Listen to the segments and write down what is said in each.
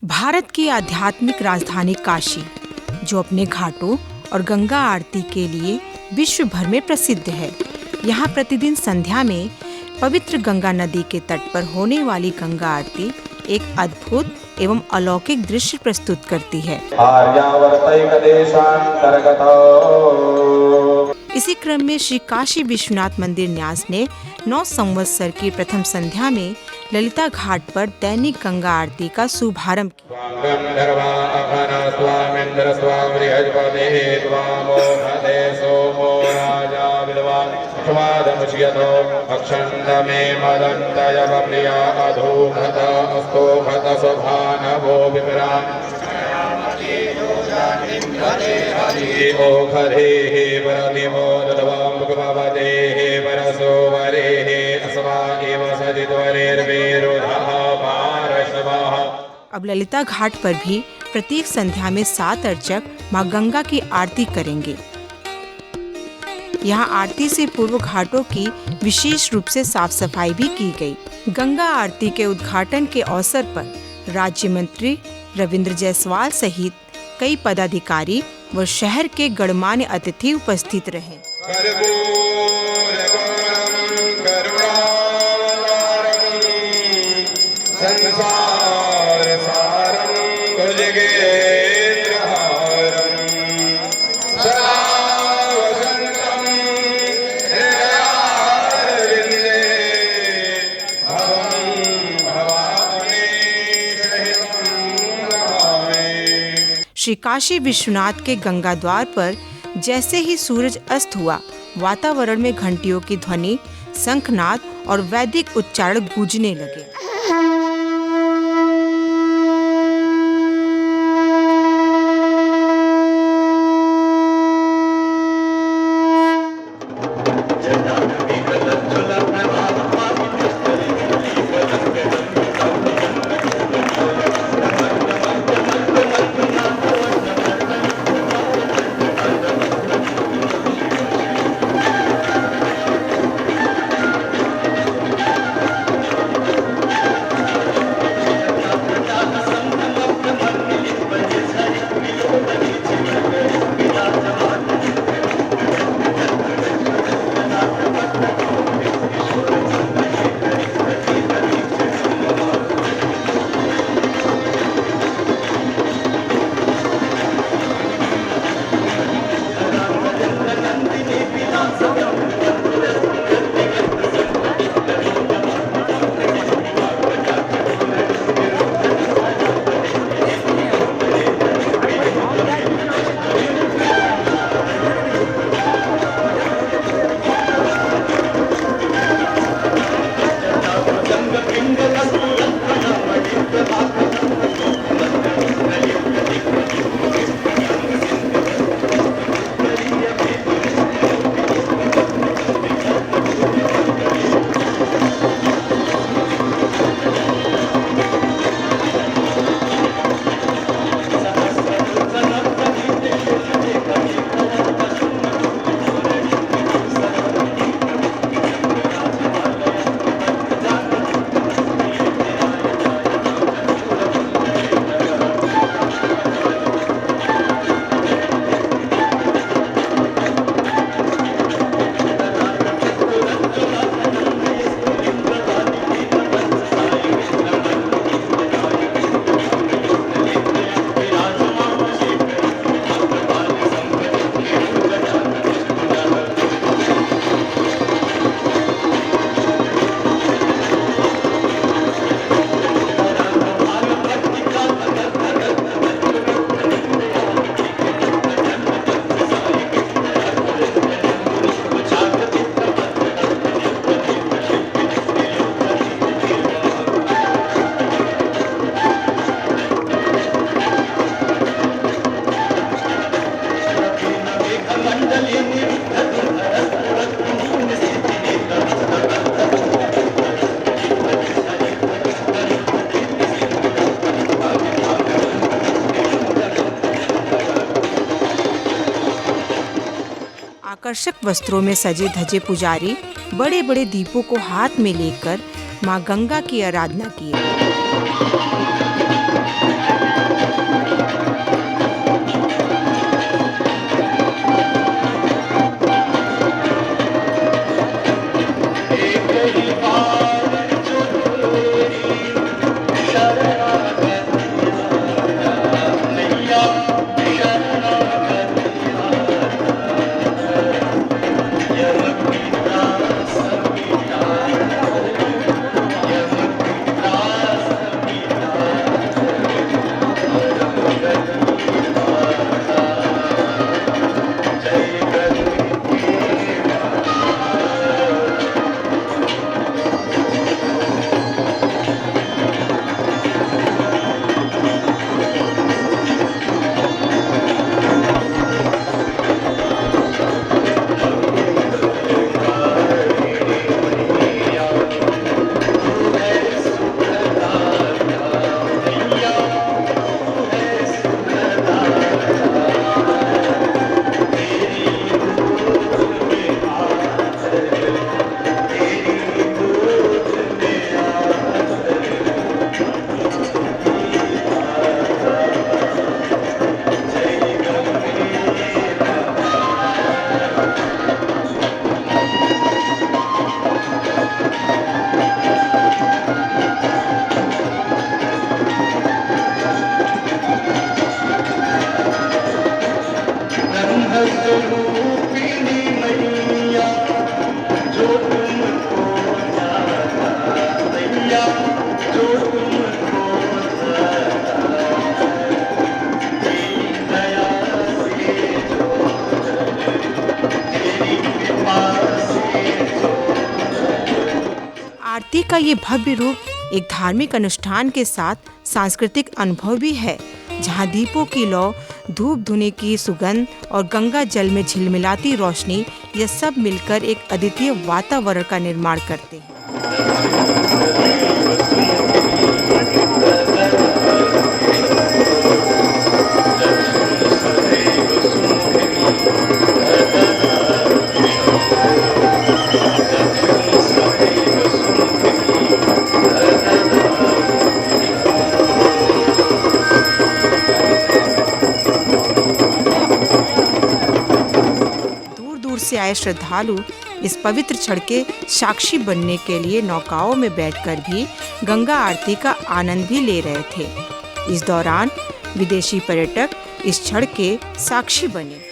भारत की आध्यात्मिक राजधानी काशी, जो अपने घाटों और गंगा आरती के लिए विश्व भर में प्रसिद्ध है। यहाँ प्रतिदिन संध्या में पवित्र गंगा नदी के तट पर होने वाली गंगा आरती एक अद्भुत एवं अलौकिक दृश्य प्रस्तुत करती है। इसी क्रम में श्री काशी विश्वनाथ मंदिर न्यास ने 9 संवत्सर की प्रथम संध्या में ललिता घाट पर दैनिक गंगा आरती का शुभारंभ किया। अब ललिता घाट पर भी प्रत्येक संध्या में 7 अर्चक मां गंगा की आरती करेंगे। यहाँ आरती से पूर्व घाटों की विशेष रूप से साफ सफाई भी की गई। गंगा आरती के उद्घाटन के अवसर पर राज्य मंत्री रविंद्र जायसवाल सहित कई पदाधिकारी व शहर के गणमान्य अतिथि उपस्थित रहे। श्री काशी विश्वनाथ के गंगा द्वार पर जैसे ही सूरज अस्त हुआ, वातावरण में घंटियों की ध्वनि, शंखनाद और वैदिक उच्चारण गूंजने लगे। आकर्षक वस्त्रों में सजे धजे पुजारी बड़े बड़े दीपों को हाथ में लेकर मां गंगा की आराधना किए। आरती का ये भव्य रूप एक धार्मिक अनुष्ठान के साथ सांस्कृतिक अनुभव भी है, जहाँ दीपों की लौ, धूप धुने की सुगंध और गंगा जल में झिलमिलाती रोशनी, ये सब मिलकर एक अद्वितीय वातावरण का निर्माण करते हैं। से आए श्रद्धालु इस पवित्र क्षण के साक्षी बनने के लिए नौकाओं में बैठकर भी गंगा आरती का आनंद भी ले रहे थे। इस दौरान विदेशी पर्यटक इस क्षण के साक्षी बने।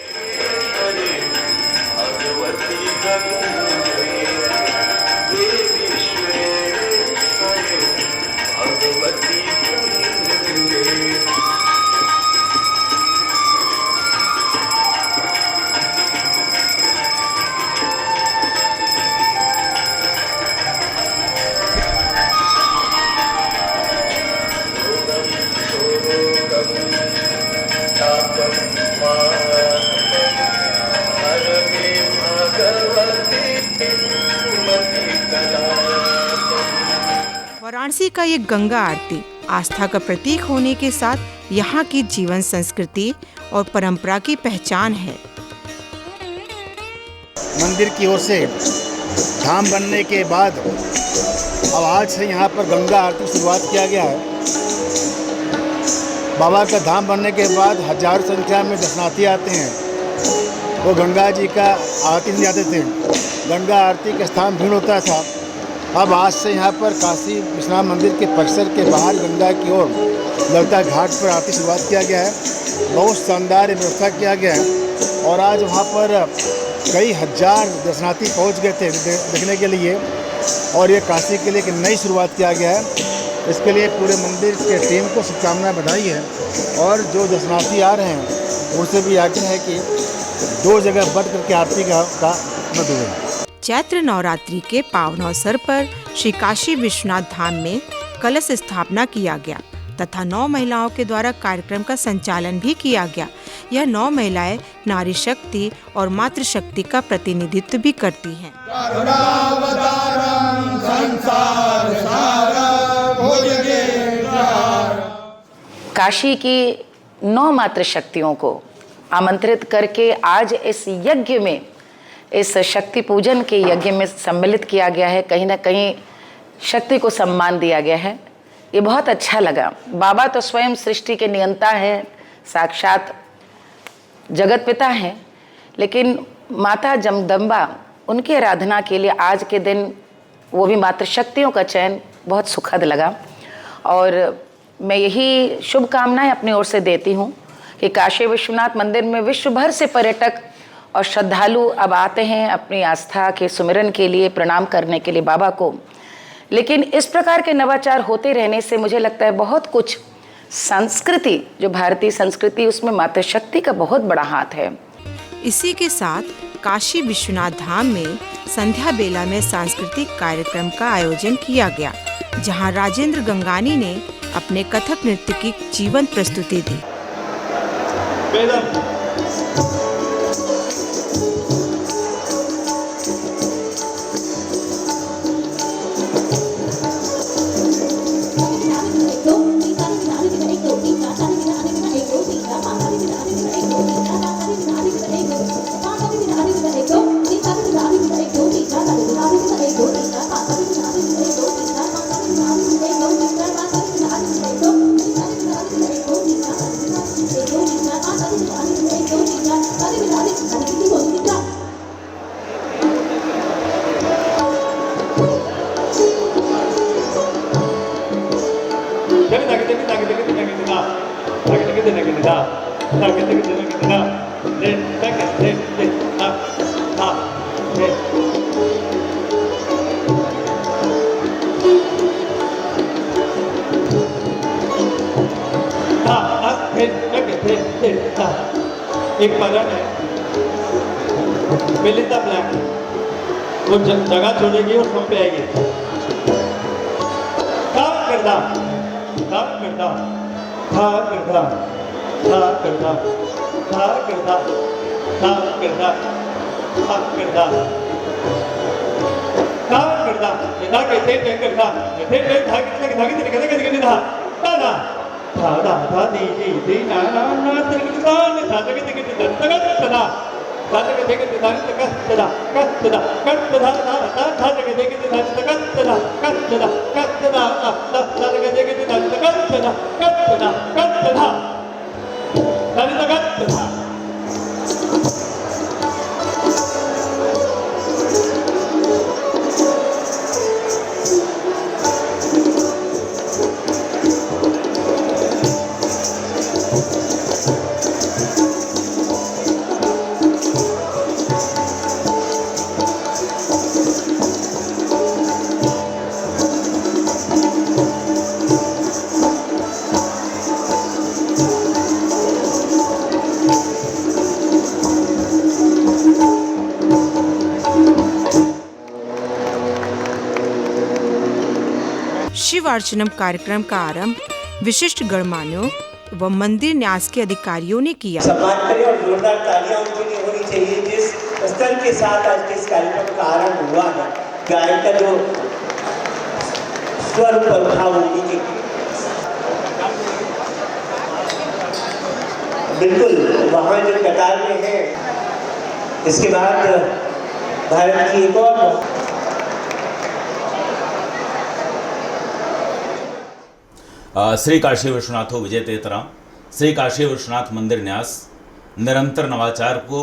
वाराणसी का ये गंगा आरती आस्था का प्रतीक होने के साथ यहाँ की जीवन संस्कृति और परंपरा की पहचान है। मंदिर की ओर से धाम बनने के बाद अब आज से यहाँ पर गंगा आरती शुरुआत किया गया है। बाबा का धाम बनने के बाद हजारों संख्या में दर्शनार्थी आते हैं। वो गंगा जी का आरती नहीं जाते थे, गंगा आरती का स्थान भीड़ होता था। अब आज से यहाँ पर काशी विश्वनाथ मंदिर के परिसर के बाहर गंगा की ओर ललिता घाट पर आरती शुरुआत किया गया है। बहुत शानदार व्यवस्था किया गया है और आज वहाँ पर कई हजार दर्शनार्थी पहुँच गए थे देखने के लिए और ये काशी के लिए एक नई शुरुआत किया गया है। इसके लिए पूरे मंदिर के टीम को शुभकामनाएं बधाई है और जो दर्शनार्थी आ रहे हैं उनसे भी आग्रह है कि दो जगह बढ़ करके आरती का मत हुए। चैत्र नवरात्रि के पावन अवसर पर श्री काशी विश्वनाथ धाम में कलश स्थापना किया गया तथा 9 महिलाओं के द्वारा कार्यक्रम का संचालन भी किया गया। यह 9 महिलाएं नारी शक्ति और मातृशक्ति का प्रतिनिधित्व भी करती हैं। काशी की 9 मातृशक्तियों को आमंत्रित करके आज इस यज्ञ में, इस शक्ति पूजन के यज्ञ में सम्मिलित किया गया है। कहीं ना कहीं शक्ति को सम्मान दिया गया है, ये बहुत अच्छा लगा। बाबा तो स्वयं सृष्टि के नियंता है, साक्षात जगत पिता हैं, लेकिन माता जगदम्बा उनकी आराधना के लिए आज के दिन वो भी मातृशक्तियों का चयन बहुत सुखद लगा। और मैं यही शुभकामनाएं अपनी ओर से देती हूँ कि काशी विश्वनाथ मंदिर में विश्व भर से पर्यटक और श्रद्धालु अब आते हैं अपनी आस्था के सुमिरन के लिए, प्रणाम करने के लिए बाबा को। लेकिन इस प्रकार के नवाचार होते रहने से मुझे लगता है बहुत कुछ संस्कृति, जो भारतीय संस्कृति, उसमें मातृशक्ति का बहुत बड़ा हाथ है। इसी के साथ काशी विश्वनाथ धाम में संध्या बेला में सांस्कृतिक कार्यक्रम का आयोजन किया गया, जहां राजेंद्र गंगानी ने अपने कथक नृत्य की जीवंत प्रस्तुति दी। एक पलट है, मेलिंदा ब्लैक, वो जगह छोड़ेगी और हम पे आएगी। था करदा, था करदा, था करदा, था करदा, था करदा, था करदा, था करदा, था करदा, इधर कहते हैं करदा, कहते हैं धागे धागे धागे धागे धागे धागे धा, धा धा धा धा दी दी दी ना ना ना तेरे के दान धा धागे धागे धा धागे धा धागे धागे धा धागे धा कत धा कत धा धा धा धागे धागे धा कत धा कत धा कत धा धा धागे धागे धा कत धा कत धा कत धा धागे कत धा। शिव अर्चनम कार्यक्रम का आरंभ विशिष्ट गणमान्यों व मंदिर न्यास के अधिकारियों ने किया। सम्मान करें और जोरदार तालियां उनके लिए होनी चाहिए जिस स्तर के साथ आज के इस कार्यक्रम का आरंभ हुआ है। गायक का जो स्वर पर उठा वो नीचे बिल्कुल वहाँ जो कतार में है। इसके बाद भारत की एक और श्री काशी विश्वनाथो विजय तेतराम। श्री काशी विश्वनाथ मंदिर न्यास निरंतर नवाचार को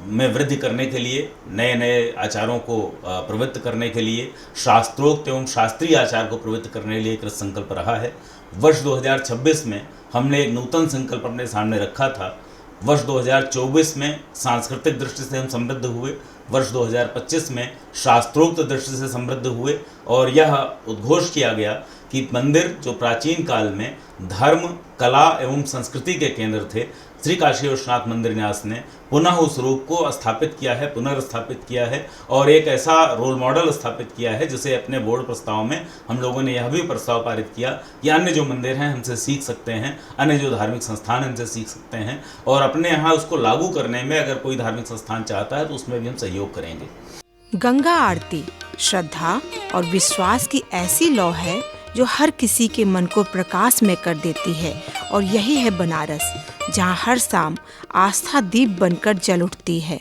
में वृद्धि करने के लिए, नए नए आचारों को प्रवृत्त करने के लिए, शास्त्रोक्त एवं शास्त्रीय आचार को प्रवृत्त करने के लिए कृत संकल्प रहा है। वर्ष 2026 में हमने एक नूतन संकल्प अपने सामने रखा था। वर्ष 2024 में सांस्कृतिक दृष्टि से हम समृद्ध हुए, वर्ष 2025 में शास्त्रोक्त दृष्टि से समृद्ध हुए और यह उद्घोष किया गया कि मंदिर जो प्राचीन काल में धर्म, कला एवं संस्कृति के केंद्र थे, श्री काशी विश्वनाथ मंदिर न्यास ने पुनः उस रूप को स्थापित किया है, पुनर्स्थापित किया है और एक ऐसा रोल मॉडल स्थापित किया है जिसे अपने बोर्ड प्रस्ताव में हम लोगों ने यह भी प्रस्ताव पारित किया कि अन्य जो मंदिर हैं हमसे सीख सकते हैं, अन्य जो धार्मिक संस्थान हमसे सीख सकते हैं और अपने यहाँ उसको लागू करने में अगर कोई धार्मिक संस्थान चाहता है तो उसमें भी हम सहयोग करेंगे। गंगा आरती श्रद्धा और विश्वास की ऐसी लौ है जो हर किसी के मन को प्रकाश में कर देती है और यही है बनारस, जहाँ हर शाम आस्था दीप बनकर जल उठती है।